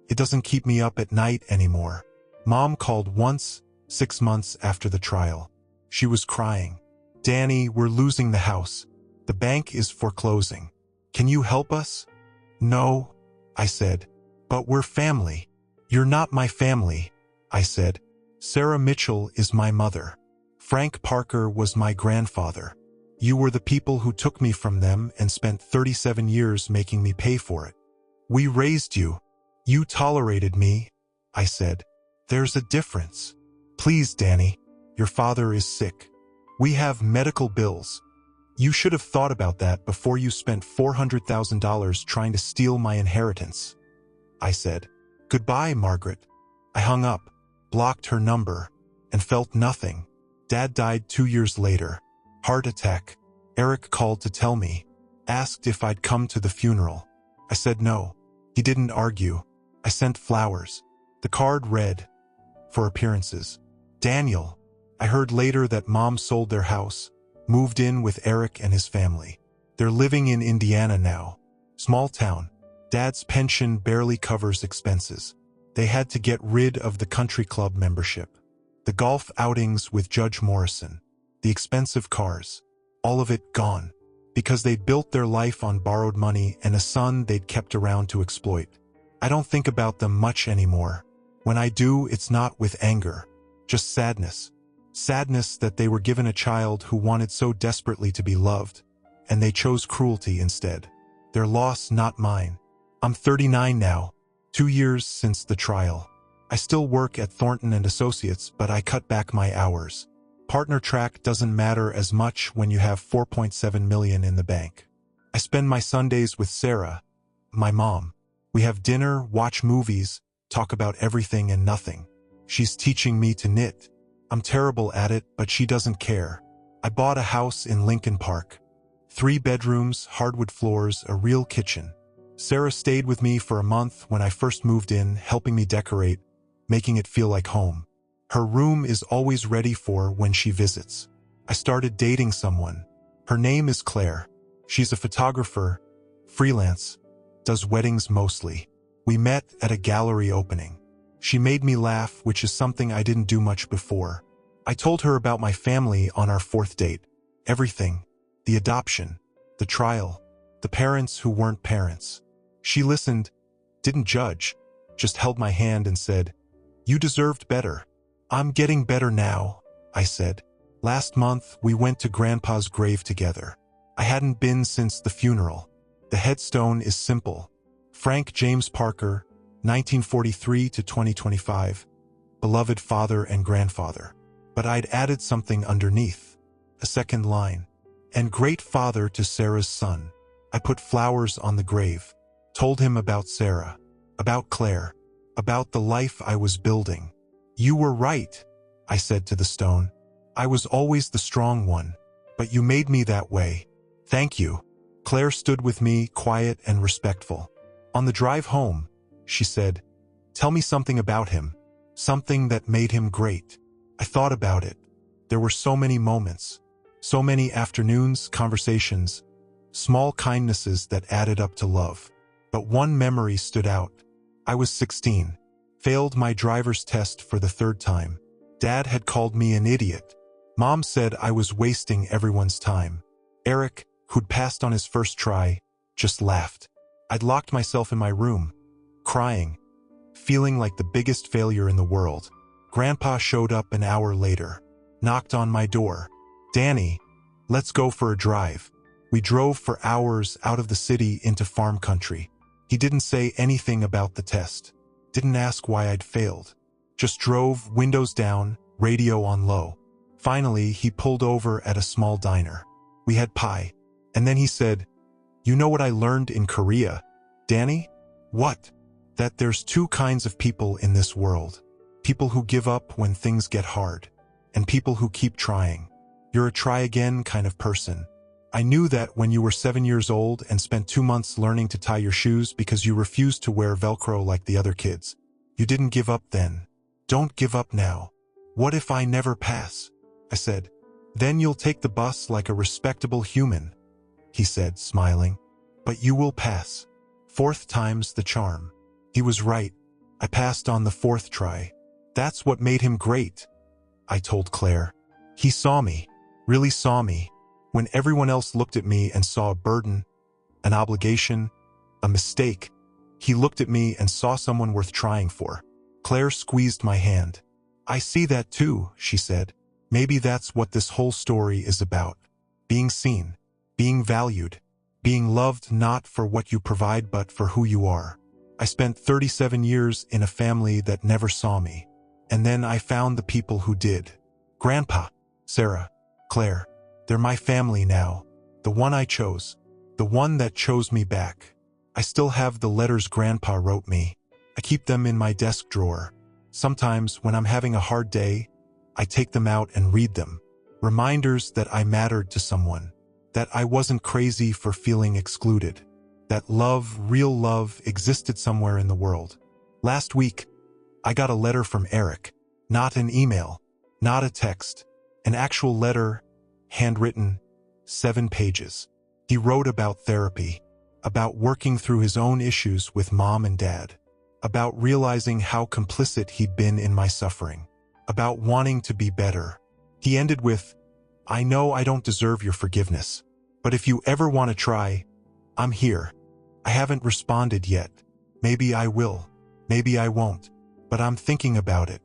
It doesn't keep me up at night anymore." Mom called once, 6 months after the trial. She was crying. "Danny, we're losing the house. The bank is foreclosing. Can you help us?" "No," I said. "But we're family." "You're not my family," I said. "Sarah Mitchell is my mother. Frank Parker was my grandfather. You were the people who took me from them and spent 37 years making me pay for it. We raised you. You tolerated me," I said. "There's a difference. Please, Danny, your father is sick. We have medical bills. You should have thought about that before you spent $400,000 trying to steal my inheritance," I said. "Goodbye, Margaret." I hung up, blocked her number, and felt nothing. Dad died 2 years later. Heart attack. Eric called to tell me. Asked if I'd come to the funeral. I said no. He didn't argue. I sent flowers. The card read, "For appearances. Daniel." I heard later that Mom sold their house, moved in with Eric and his family. They're living in Indiana now. Small town. Dad's pension barely covers expenses. They had to get rid of the country club membership. The golf outings with Judge Morrison. The expensive cars. All of it gone. Because they'd built their life on borrowed money and a son they'd kept around to exploit. I don't think about them much anymore. When I do, it's not with anger. Just sadness. Sadness that they were given a child who wanted so desperately to be loved, and they chose cruelty instead. Their loss, not mine. I'm 39 now, 2 years since the trial. I still work at Thornton & Associates, but I cut back my hours. Partner track doesn't matter as much when you have $4.7 million in the bank. I spend my Sundays with Sarah, my mom. We have dinner, watch movies, talk about everything and nothing. She's teaching me to knit. I'm terrible at it, but she doesn't care. I bought a house in Lincoln Park. 3 bedrooms, hardwood floors, a real kitchen. Sarah stayed with me for a month when I first moved in, helping me decorate, making it feel like home. Her room is always ready for when she visits. I started dating someone. Her name is Claire. She's a photographer, freelance, does weddings mostly. We met at a gallery opening. She made me laugh, which is something I didn't do much before. I told her about my family on our fourth date. Everything. The adoption, the trial, the parents who weren't parents. She listened, didn't judge, just held my hand and said, "You deserved better." "I'm getting better now," I said. "Last month, we went to Grandpa's grave together. I hadn't been since the funeral. The headstone is simple. Frank James Parker, 1943 to 2025. Beloved father and grandfather. But I'd added something underneath. A second line. And great father to Sarah's son. I put flowers on the grave. Told him about Sarah. About Claire. About the life I was building. "You were right," I said to the stone. "I was always the strong one. But you made me that way. Thank you." Claire stood with me, quiet and respectful. On the drive home, she said, "Tell me something about him. Something that made him great." I thought about it. There were so many moments. So many afternoons, conversations, small kindnesses that added up to love. But one memory stood out. I was 16. Failed my driver's test for the third time. Dad had called me an idiot. Mom said I was wasting everyone's time. Eric, who'd passed on his first try, just laughed. I'd locked myself in my room, crying, feeling like the biggest failure in the world. Grandpa showed up an hour later, knocked on my door. "Danny, let's go for a drive." We drove for hours out of the city into farm country. He didn't say anything about the test. Didn't ask why I'd failed. Just drove, windows down, radio on low. Finally, he pulled over at a small diner. We had pie. And then he said, "You know what I learned in Korea, Danny?" "What?" "That there's two kinds of people in this world. People who give up when things get hard, and people who keep trying. You're a try-again kind of person. I knew that when you were 7 years old and spent 2 months learning to tie your shoes because you refused to wear Velcro like the other kids. You didn't give up then. Don't give up now." "What if I never pass?" I said. "Then you'll take the bus like a respectable human," he said, smiling. "But you will pass. Fourth time's the charm." He was right. I passed on the fourth try. That's what made him great, I told Claire. He saw me, really saw me, when everyone else looked at me and saw a burden, an obligation, a mistake. He looked at me and saw someone worth trying for. Claire squeezed my hand. "I see that too," she said. "Maybe that's what this whole story is about. Being seen, being valued, being loved not for what you provide but for who you are." I spent 37 years in a family that never saw me. And then I found the people who did. Grandpa, Sarah, Claire. They're my family now. The one I chose. The one that chose me back. I still have the letters Grandpa wrote me. I keep them in my desk drawer. Sometimes when I'm having a hard day, I take them out and read them. Reminders that I mattered to someone. That I wasn't crazy for feeling excluded. That love, real love, existed somewhere in the world. Last week, I got a letter from Eric. Not an email, not a text. An actual letter, handwritten, 7 pages. He wrote about therapy, about working through his own issues with Mom and Dad, about realizing how complicit he'd been in my suffering, about wanting to be better. He ended with, "I know I don't deserve your forgiveness, but if you ever want to try, I'm here. I haven't responded yet. Maybe I will, maybe I won't, but I'm thinking about it,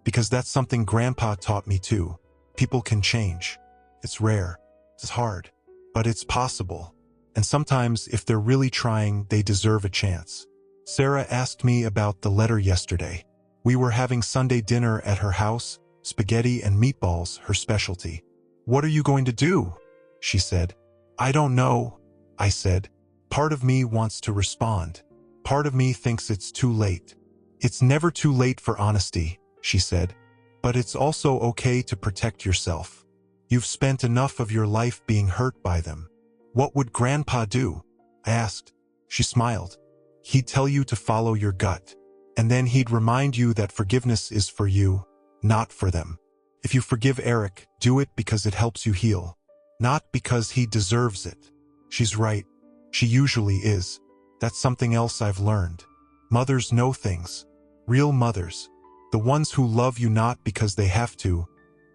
because that's something Grandpa taught me too. People can change. It's rare, it's hard, but it's possible. And sometimes if they're really trying, they deserve a chance." Sarah asked me about the letter yesterday. We were having Sunday dinner at her house, spaghetti and meatballs, her specialty. "What are you going to do?" she said. "I don't know," I said. Part of me wants to respond. Part of me thinks it's too late. "It's never too late for honesty," she said. "But it's also okay to protect yourself. You've spent enough of your life being hurt by them." "What would Grandpa do?" I asked. She smiled. "He'd tell you to follow your gut. And then he'd remind you that forgiveness is for you, not for them. If you forgive Eric, do it because it helps you heal. Not because he deserves it. She's right. She usually is. That's something else I've learned. Mothers know things. Real mothers. The ones who love you not because they have to,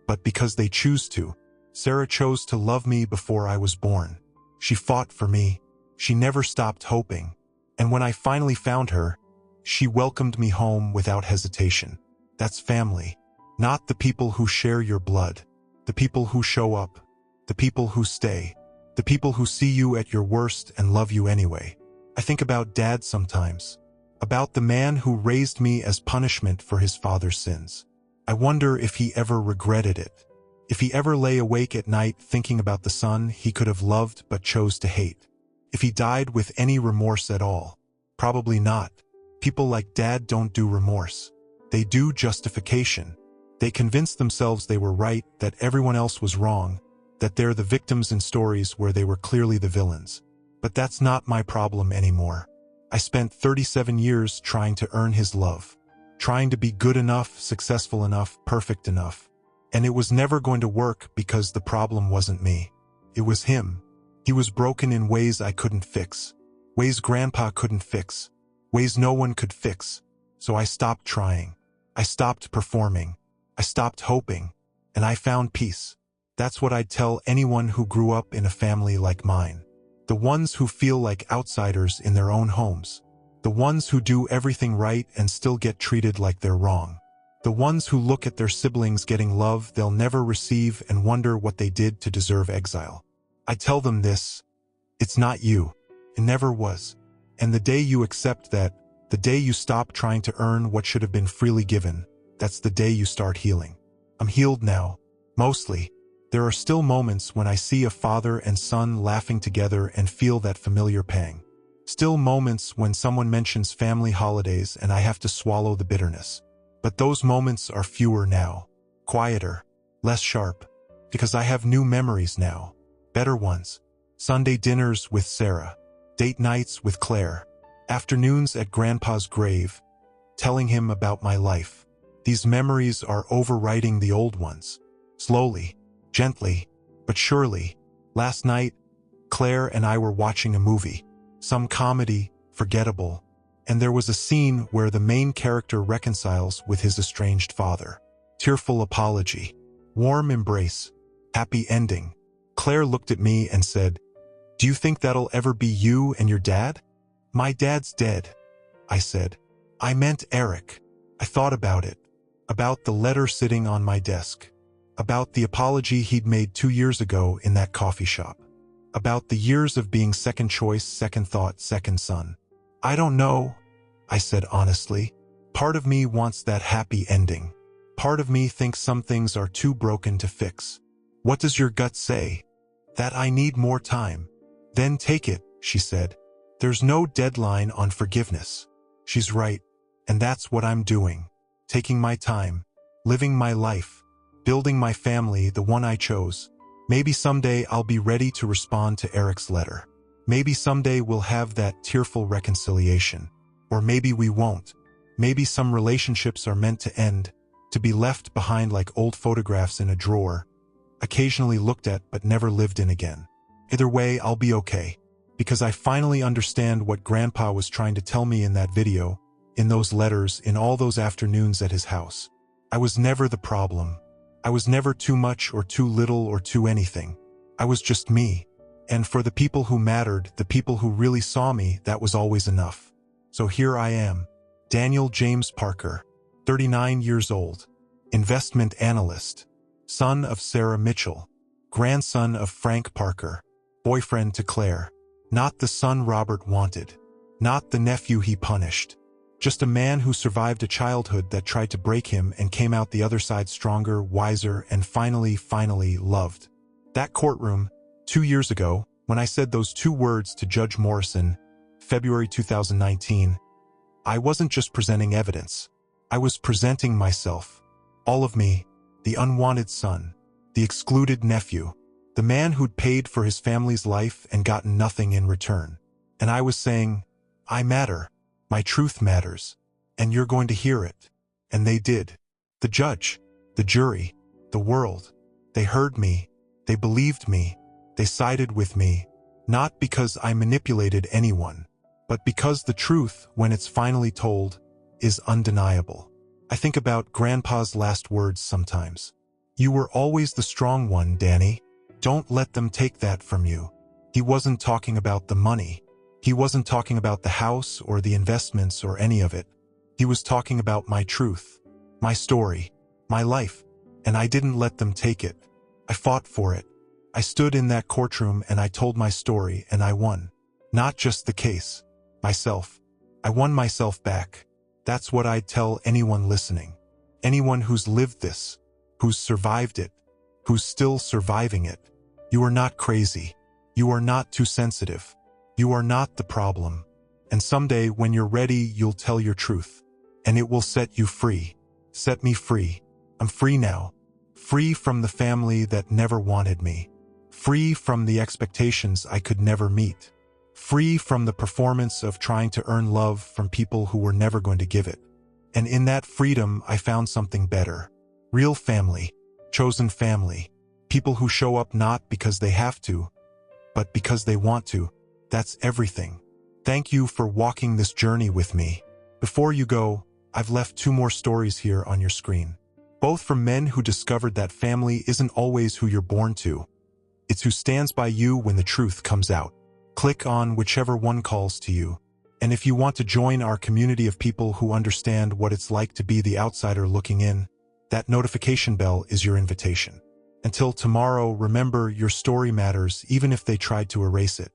but because they choose to. Sarah chose to love me before I was born. She fought for me. She never stopped hoping. And when I finally found her, she welcomed me home without hesitation. That's family. Not the people who share your blood. The people who show up. The people who stay. The people who see you at your worst and love you anyway. I think about Dad sometimes. About the man who raised me as punishment for his father's sins. I wonder if he ever regretted it. If he ever lay awake at night thinking about the son he could have loved but chose to hate. If he died with any remorse at all. Probably not. People like Dad don't do remorse. They do justification. They convince themselves they were right, that everyone else was wrong, that they're the victims in stories where they were clearly the villains. But that's not my problem anymore. I spent 37 years trying to earn his love. Trying to be good enough, successful enough, perfect enough. And it was never going to work because the problem wasn't me. It was him. He was broken in ways I couldn't fix. Ways Grandpa couldn't fix. Ways no one could fix. So I stopped trying. I stopped performing. I stopped hoping. And I found peace. That's what I'd tell anyone who grew up in a family like mine. The ones who feel like outsiders in their own homes. The ones who do everything right and still get treated like they're wrong. The ones who look at their siblings getting love they'll never receive and wonder what they did to deserve exile. I tell them this: it's not you. It never was. And the day you accept that, the day you stop trying to earn what should have been freely given, that's the day you start healing. I'm healed now. Mostly. There are still moments when I see a father and son laughing together and feel that familiar pang. Still moments when someone mentions family holidays and I have to swallow the bitterness. But those moments are fewer now. Quieter. Less sharp. Because I have new memories now. Better ones. Sunday dinners with Sarah. Date nights with Claire. Afternoons at Grandpa's grave. Telling him about my life. These memories are overriding the old ones. Slowly. Gently. But surely. Last night, Claire and I were watching a movie. Some comedy, forgettable. And there was a scene where the main character reconciles with his estranged father. Tearful apology. Warm embrace. Happy ending. Claire looked at me and said, "Do you think that'll ever be you and your dad?" "My dad's dead," I said. "I meant Eric." I thought about it. About the letter sitting on my desk. About the apology he'd made 2 years ago in that coffee shop. About the years of being second choice, second thought, second son. "I don't know," I said honestly. "Part of me wants that happy ending. Part of me thinks some things are too broken to fix." "What does your gut say?" "That I need more time." "Then take it," she said. "There's no deadline on forgiveness." She's right. And that's what I'm doing. Taking my time. Living my life. Building my family, the one I chose. Maybe someday I'll be ready to respond to Eric's letter. Maybe someday we'll have that tearful reconciliation. Or maybe we won't. Maybe some relationships are meant to end, to be left behind like old photographs in a drawer, occasionally looked at but never lived in again. Either way, I'll be okay. Because I finally understand what Grandpa was trying to tell me in that video, in those letters, in all those afternoons at his house. I was never the problem. I was never too much or too little or too anything. I was just me. And for the people who mattered, the people who really saw me, that was always enough. So here I am, Daniel James Parker, 39 years old, investment analyst, son of Sarah Mitchell, grandson of Frank Parker, boyfriend to Claire, not the son Robert wanted, not the nephew he punished. Just a man who survived a childhood that tried to break him and came out the other side stronger, wiser, and finally loved. That courtroom, 2 years ago, when I said those 2 words to Judge Morrison, February 2019, I wasn't just presenting evidence. I was presenting myself. All of me, the unwanted son, the excluded nephew, the man who'd paid for his family's life and gotten nothing in return. And I was saying, I matter. My truth matters, and you're going to hear it. And they did. The judge, the jury, the world. They heard me. They believed me. They sided with me, not because I manipulated anyone, but because the truth, when it's finally told, is undeniable. I think about Grandpa's last words sometimes. You were always the strong one, Danny. Don't let them take that from you. He wasn't talking about the money. He wasn't talking about the house or the investments or any of it. He was talking about my truth, my story, my life, and I didn't let them take it. I fought for it. I stood in that courtroom and I told my story and I won. Not just the case, myself. I won myself back. That's what I'd tell anyone listening. Anyone who's lived this, who's survived it, who's still surviving it. You are not crazy. You are not too sensitive. You are not the problem. And someday when you're ready, you'll tell your truth. And it will set you free. Set me free. I'm free now. Free from the family that never wanted me. Free from the expectations I could never meet. Free from the performance of trying to earn love from people who were never going to give it. And in that freedom, I found something better. Real family. Chosen family. People who show up not because they have to, but because they want to. That's everything. Thank you for walking this journey with me. Before you go, I've left 2 more stories here on your screen. Both from men who discovered that family isn't always who you're born to. It's who stands by you when the truth comes out. Click on whichever one calls to you. And if you want to join our community of people who understand what it's like to be the outsider looking in, that notification bell is your invitation. Until tomorrow, remember your story matters even if they tried to erase it.